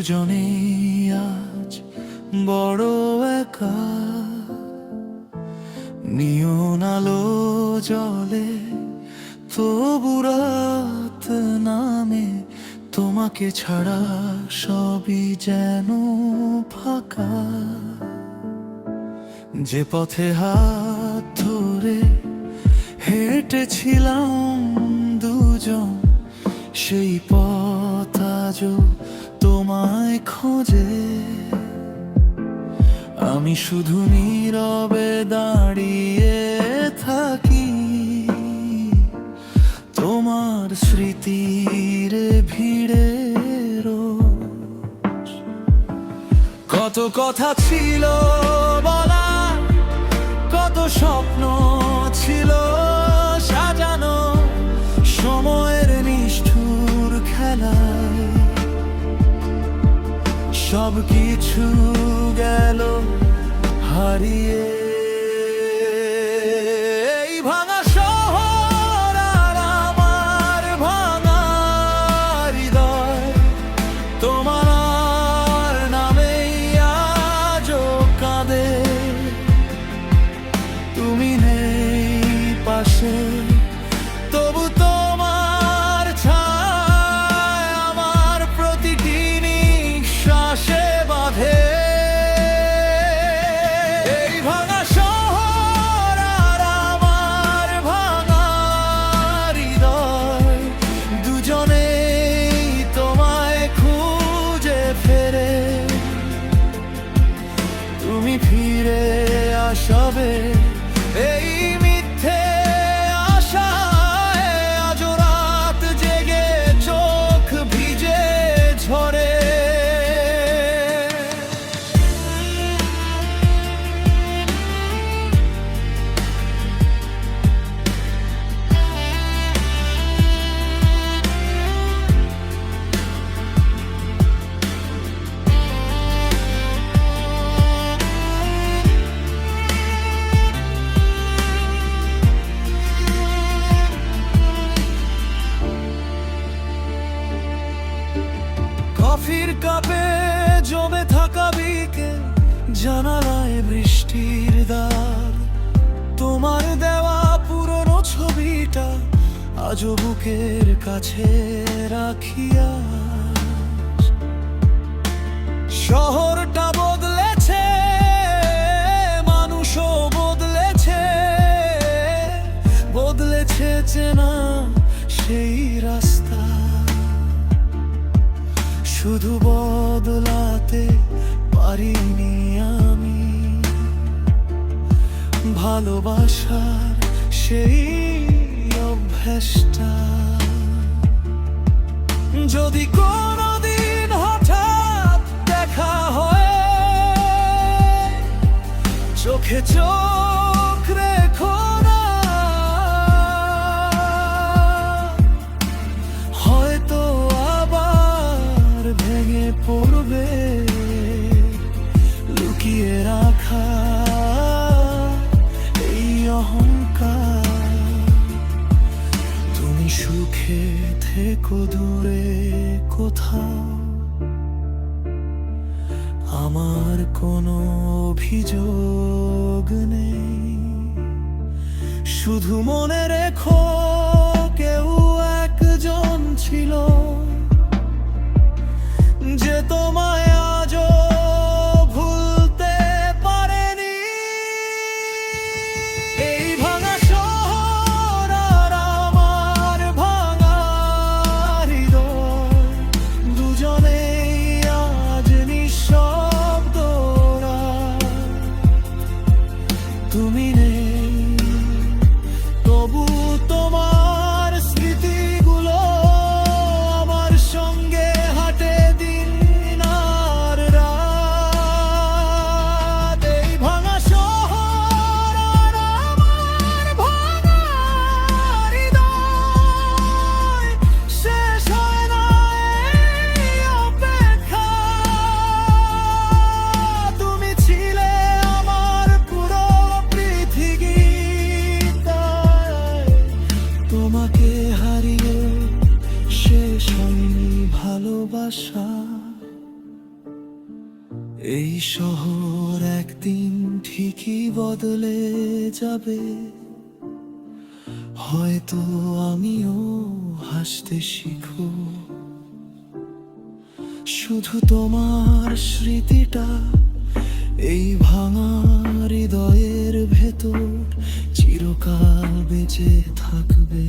দুজনেই আজ বড় একা। নিয়ন আলো জলে তবু রাত নামে, তোমাকে ছাড়া সবই যেন ফাঁকা। যে পথে হাত ধরে হেঁটেছিলাম দুজন, সেই পথ আজও তোমায় খোঁজে। আমি শুধু নীরবে দাঁড়িয়ে থাকি, তোমার স্মৃতির ভিড়ে রোজ। কত কথা ছিল বলা, কত স্বপ্ন ছিল সাজানো, সময়ের নিষ্ঠুর খেলায় সব কিছু গেল হারিয়ে। এই ভাঙা শহর আর আমার ভাঙা হৃদয়, তোমার আর নামেই আজও কাঁদে। তুমি নেই পাশে, তবু তোমার ছায়া আমার প্রতিটি নিঃশ্বাসে বাঁধে। এই ভাঙা শহর আর আমার ভাঙা হৃদয়, দুজনেই তোমায় খুঁজে ফেরে। তুমি ফিরে আসবে এই মিথ্যে আশায়, আজও রাত জেগে চোখ ভিজে ঝরে। কফির কাপে জমে থাকা বিকেল, জানালায় বৃষ্টির দাগ, তোমার দেওয়া পুরনো ছবিটা আজও বুকের কাছে রাখিয়া। শহরটা বদলেছে, মানুষও বদলেছে, বদলেছে চেনা সেই রাস্তা। শুধু বদলাতে পারিনি আমি ভালোবাসার সেই অভ্যাসটা। যদি কোনোদিন হঠাৎ দেখা হয়, চোখে চোখ রেখো না, হয়তো আবার ভেঙে পড়বে লুকিয়ে রাখা এই অহংকার। তুমি সুখে থেকো দূরে কোথাও, আমার কোনো অভিযোগ নেই। শুধু মনে রেখো কেউ একজন ছিল, যে তোমায় আজও ভুলতে পারেনি। এই ভাঙা শহর আর আমার ভাঙা হৃদয়, দুজনেই আজ নিঃশব্দ। তুমি নেই, তবু তোমার স্মৃতিগুলো আমার সঙ্গে হাঁটে দিন আর রাত। এই ভাঙা শহর আর আমার ভাঙা হৃদয়, শেষ হয় না এই অপেক্ষা। তুমি ছিলে আমার পুরো পৃথিবী, তোমাকে হারিয়ে শেষ হয়নি ভালোবাসা। এই শহর একদিন ঠিকই বদলে যাবে, হয়তো আমিও হাসতে শিখব। শুধু তোমার স্মৃতিটা এই ভাঙা হৃদয়ের ভেতর চিরকাল বেঁচে থাকবে।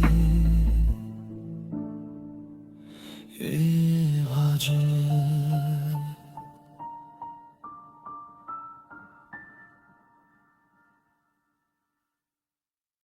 এ ভাজে